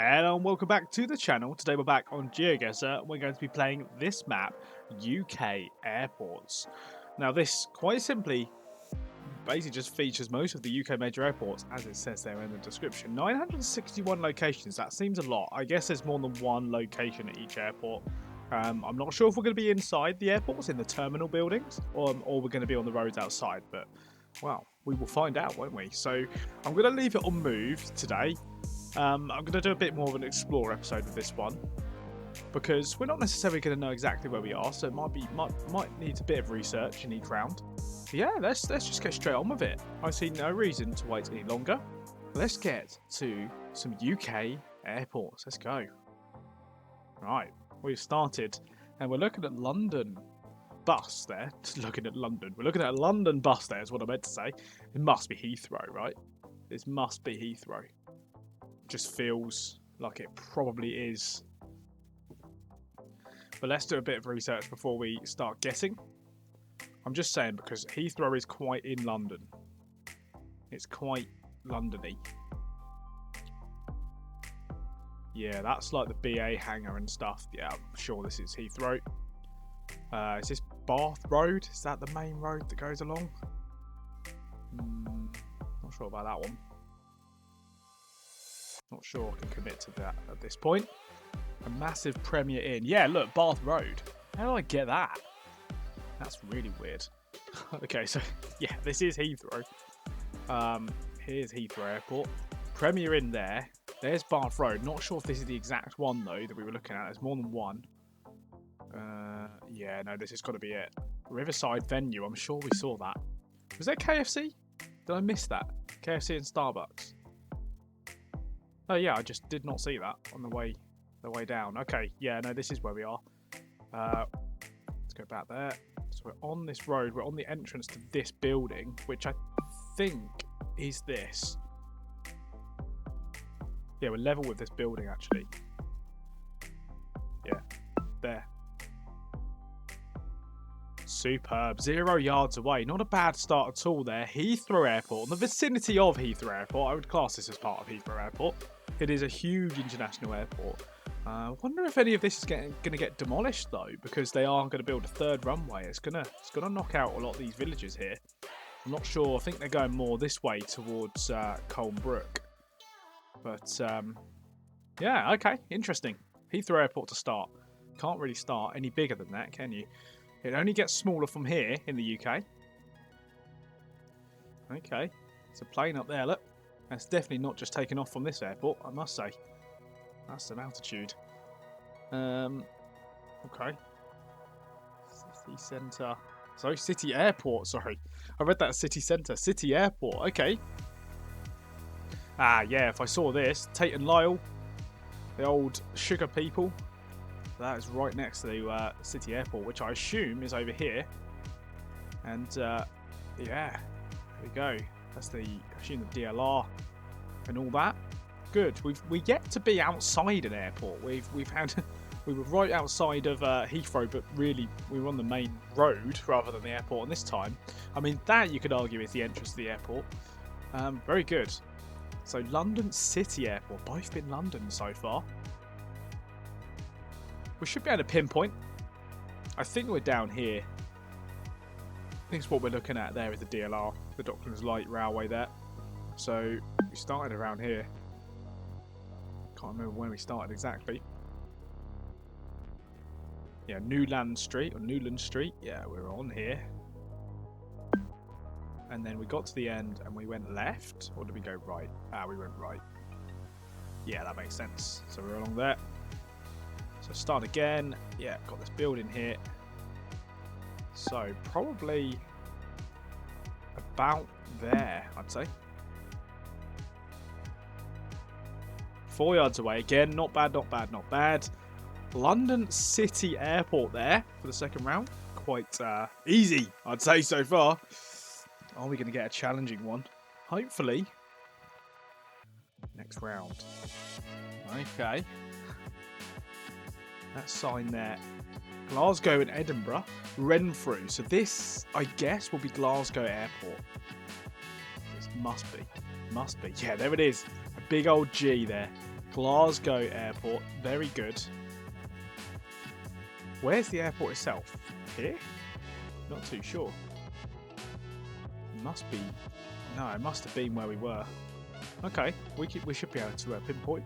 Hello and welcome back to the channel. Today we're back on GeoGuessr. We're going to be playing this map, UK Airports. Now this, quite simply, basically just features most of the UK major airports, as it says there in the description. 961 locations, that seems a lot. I guess there's more than one location at each airport. I'm not sure if we're going to be inside the airports, in the terminal buildings, or we're going to be on the roads outside, but, well, we will find out, won't we? So I'm going to leave it on move today. I'm going to do a bit more of an explore episode with this one, because we're not necessarily going to know exactly where we are, so it might need a bit of research in each round. But yeah, let's just get straight on with it. I see no reason to wait any longer. Let's get to some UK airports. Let's go. Right, we've started, and we're looking at London bus there. Looking at London. We're looking at a London bus there, is what I meant to say. It must be Heathrow, right? This must be Heathrow. Just feels like it probably is. But let's do a bit of research before we start guessing. I'm just saying because Heathrow is quite in London. It's quite Londony. Yeah, that's like the BA hangar and stuff. Yeah, I'm sure this is Heathrow. Is this Bath Road? Is that the main road that goes along? Not sure about that one. Not sure I can commit to that at this point. A massive Premier Inn. Yeah, look, Bath Road. How do I get that? That's really weird. Okay, so yeah, this is Heathrow. Here's Heathrow Airport. Premier Inn there. There's Bath Road. Not sure if this is the exact one though that we were looking at. There's more than one. Yeah, no, this has got to be it. Riverside Venue. I'm sure we saw that. Was there KFC? Did I miss that? KFC and Starbucks. Oh yeah, I just did not see that on the way down. Okay, yeah, no, this is where we are. Let's go back there. So we're on this road. We're on the entrance to this building, which I think is this. Yeah, we're level with this building actually. Yeah, there. Superb. 0 yards away. Not a bad start at all there. Heathrow Airport. In the vicinity of Heathrow Airport. I would class this as part of Heathrow Airport. It is a huge international airport. I wonder if any of this is going to get demolished though, because they are going to build a third runway. It's gonna knock out a lot of these villages here. I'm not sure. I think they're going more this way towards Colnbrook. But yeah, okay, interesting. Heathrow Airport to start. Can't really start any bigger than that, can you? It only gets smaller from here in the UK. Okay, it's a plane up there, look. That's definitely not just taken off from this airport, I must say. That's some altitude. Okay. City Centre. Sorry, City Airport, sorry. I read that as City Centre. City Airport, okay. Ah, yeah, if I saw this. Tate and Lyle, the old sugar people. That is right next to the City Airport, which I assume is over here. And yeah, there we go. That's I assume the DLR and all that. Good. We get to be outside an airport. We were right outside of Heathrow, but really we were on the main road rather than the airport. And this time, I mean, that you could argue is the entrance to the airport. Very good. So London City Airport, both in London so far. We should be able to pinpoint. I think we're down here. I think it's what we're looking at there is the DLR, the Docklands Light Railway there. So we started around here. Can't remember when we started exactly. Yeah, Newland Street or Newland Street. Yeah, we were on here. And then we got to the end and we went left. Or did we go right? Ah, we went right. Yeah, that makes sense. So we're along there. So start again. Yeah, got this building here. So probably about there, I'd say. 4 yards away again. Not bad, not bad, not bad. London City Airport there for the second round. Quite easy, I'd say so far. Are we going to get a challenging one? Hopefully. Next round. Okay. That sign there. Glasgow and Edinburgh. Renfrew. So this, I guess, will be Glasgow Airport. This must be. Must be. Yeah, there it is. A big old G there. Glasgow Airport. Very good. Where's the airport itself? Here? Not too sure. It must be... No, it must have been where we were. Okay, we should be able to pinpoint.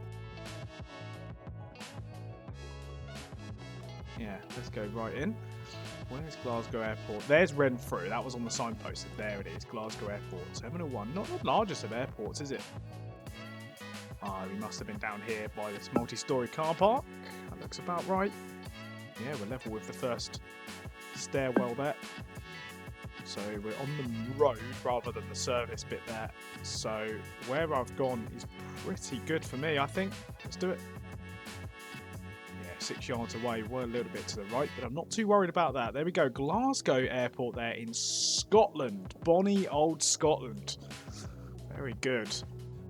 Yeah, let's go right in. Where's Glasgow Airport? There's Renfrew. That was on the signpost. There it is, Glasgow Airport. 701. Not the largest of airports, is it? Ah, we must have been down here by this multi-storey car park. That looks about right. Yeah, we're level with the first stairwell there. So we're on the road rather than the service bit there. So where I've gone is pretty good for me, I think. Let's do it. Yeah, 6 yards away. We're a little bit to the right, but I'm not too worried about that. There we go. Glasgow Airport there in Scotland. Bonny old Scotland. Very good.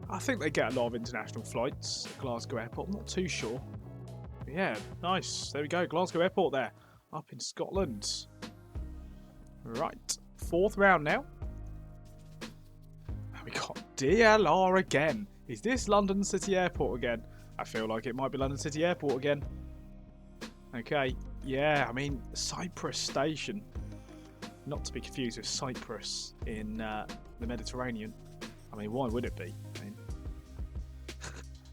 I think they get a lot of international flights at Glasgow Airport. I'm not too sure. But yeah, nice. There we go. Glasgow Airport there. Up in Scotland. Right. 4th round now. And we got DLR again. Is this London City Airport again? I feel like it might be London City Airport again. Okay. Yeah, I mean, Cyprus Station. Not to be confused with Cyprus in the Mediterranean. I mean, why would it be? I mean,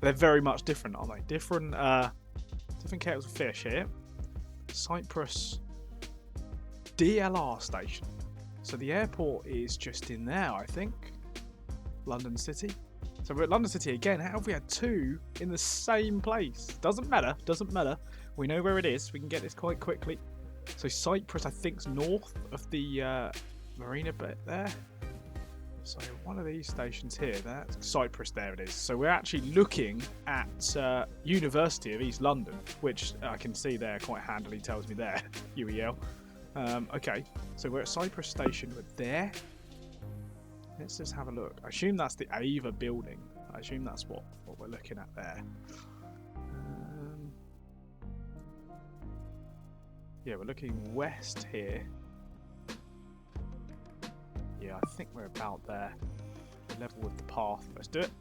they're very much different, aren't they? Different kettles of fish here. Cyprus DLR station. So the airport is just in there, I think. London City. So we're at London City again. How have we had 2 in the same place? Doesn't matter. Doesn't matter. We know where it is. We can get this quite quickly. So Cyprus, I think, is north of the marina bit there. So one of these stations here, that's Cyprus, there it is. So we're actually looking at University of East London, which I can see there quite handily tells me there, UEL. Okay, so we're at Cyprus Station, we're there. Let's just have a look. I assume that's the Ava building. I assume that's what we're looking at there. Yeah, we're looking west here. Yeah, I think we're about there. We're level with the path. Let's do it.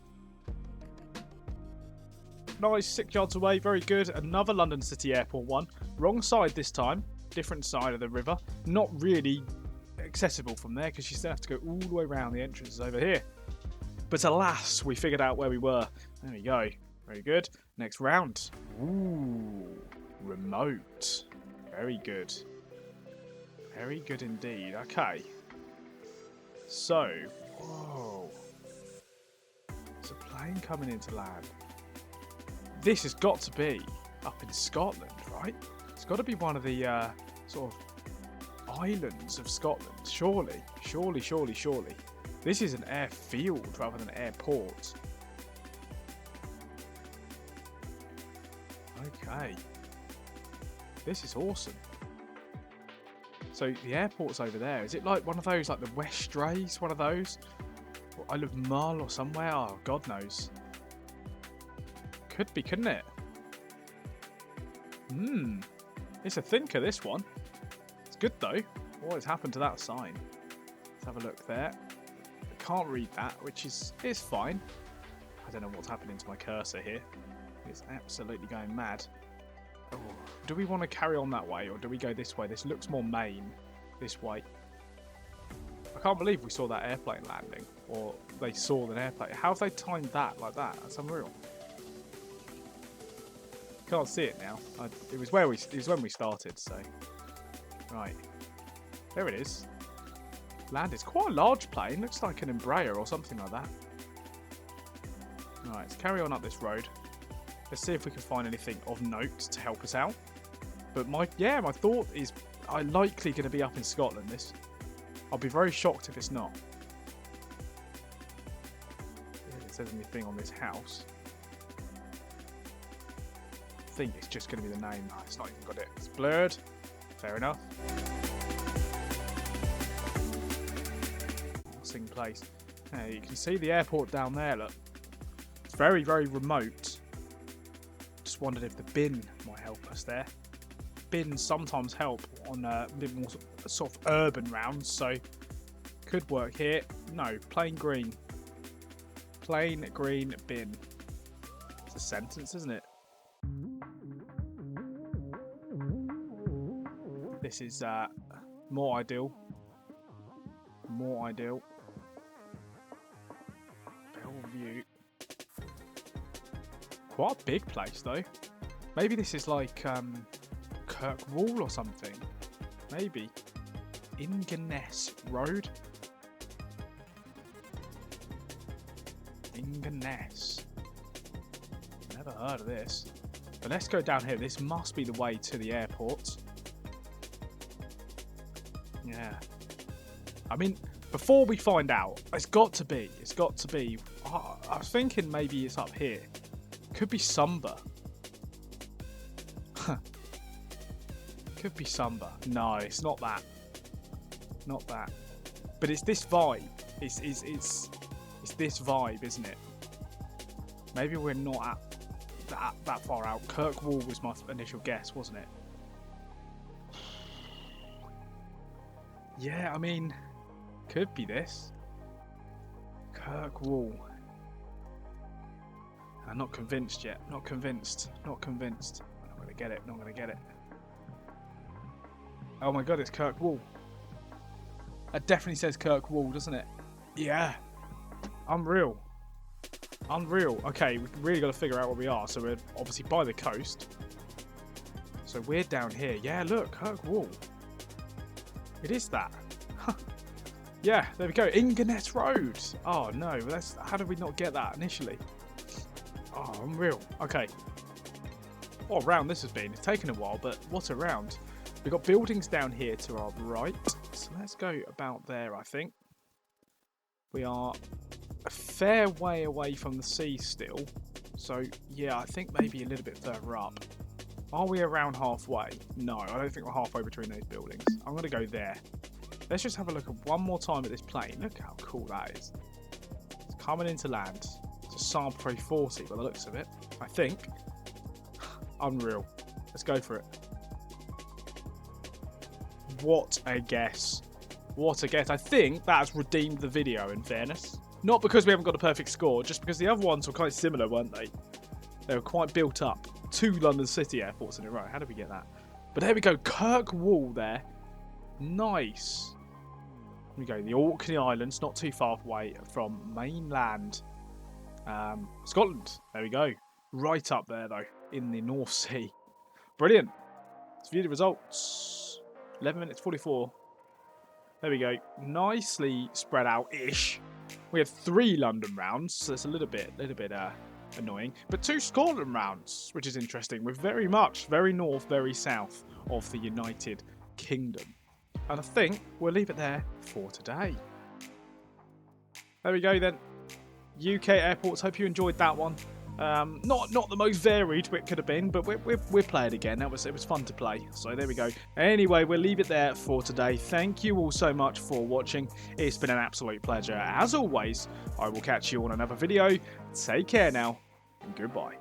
Nice, 6 yards away. Very good. Another London City Airport one. Wrong side this time. Different side of the river. Not really accessible from there because you still have to go all the way around. The entrance is over here. But alas, we figured out where we were. There we go. Very good. Next round. Ooh, remote. Very good. Very good indeed. Okay. So, whoa. There's a plane coming into land. This has got to be up in Scotland, right? It's got to be one of the sort of islands of Scotland. Surely, surely, surely, surely. This is an airfield rather than an airport. Okay. This is awesome. So the airport's over there. Is it like one of those, like the West Strays, one of those? Or Isle of Mull or somewhere? Oh, God knows. Could be, couldn't it? It's a thinker, this one. It's good though. What has happened to that sign? Let's have a look there. I can't read that, which is fine. I don't know what's happening to my cursor here. It's absolutely going mad. Oh, do we want to carry on that way or do we go this way? This looks more main this way. I can't believe we saw that airplane landing, or they saw an airplane. How have they timed that like that? That's unreal. Can't see it now. It was when we started. So right, there it is. Land is quite a large plane. Looks like an Embraer or something like that. All right, let's carry on up this road. Let's see if we can find anything of note to help us out. But my thought is I'm likely going to be up in Scotland. This, I'll be very shocked if it's not. If it says anything on this house. I think it's just going to be the name. No, it's not even got it. It's blurred. Fair enough. Sing place. You can see the airport down there. Look, it's very, very remote. Just wondered if the bin might help us there. Bins sometimes help on a bit more sort of urban rounds, so could work here. No, plain green bin. Let's the sentence, isn't it? This is more ideal. More ideal. Bellevue. Quite a big place though. Maybe this is like Kirkwall or something. Maybe. Inverness Road. Inverness. Never heard of this. But let's go down here. This must be the way to the airport. Yeah. I mean, before we find out, it's got to be. I was thinking maybe it's up here. Could be Sumba. Could be Sumba. No, it's not that. Not that. But it's this vibe. It's this vibe, isn't it? Maybe we're not at that far out. Kirkwall was my initial guess, wasn't it? Yeah, I mean, could be this. Kirkwall. I'm not convinced yet. Not convinced. Not convinced. I'm not gonna get it. Not gonna get it. Oh my god, it's Kirkwall. That definitely says Kirkwall, doesn't it? Yeah. Unreal. Unreal. Okay, we've really got to figure out where we are. So we're obviously by the coast. So we're down here. Yeah, look, Kirkwall. It is that. Yeah, there we go. Inverness Road. Oh no, how did we not get that initially? Oh, unreal. Okay. What a round this has been. It's taken a while, but what a round. We've got buildings down here to our right. So let's go about there, I think. We are a fair way away from the sea still. So, yeah, I think maybe a little bit further up. Are we around halfway? No, I don't think we're halfway between those buildings. I'm going to go there. Let's just have a look at one more time at this plane. Look how cool that is. It's coming into land. It's a Saab 340 by the looks of it, I think. Unreal. Let's go for it. What a guess. What a guess. I think that has redeemed the video, in fairness. Not because we haven't got a perfect score, just because the other ones were quite similar, weren't they? They were quite built up. 2 London City airports in a row. How did we get that? But there we go. Kirkwall there. Nice. Here we go. The Orkney Islands, not too far away from mainland Scotland. There we go. Right up there, though, in the North Sea. Brilliant. Let's view the results. 11 minutes 44. There we go. Nicely spread out-ish. We had 3 London rounds, so it's a little bit annoying. But 2 Scotland rounds, which is interesting. We're very north, very south of the United Kingdom. And I think we'll leave it there for today. There we go then. UK airports. Hope you enjoyed that one. Not the most varied it could have been, but we're playing again. It was fun to play. So there we go. Anyway, we'll leave it there for today. Thank you all so much for watching. It's been an absolute pleasure. As always, I will catch you on another video. Take care now, and goodbye.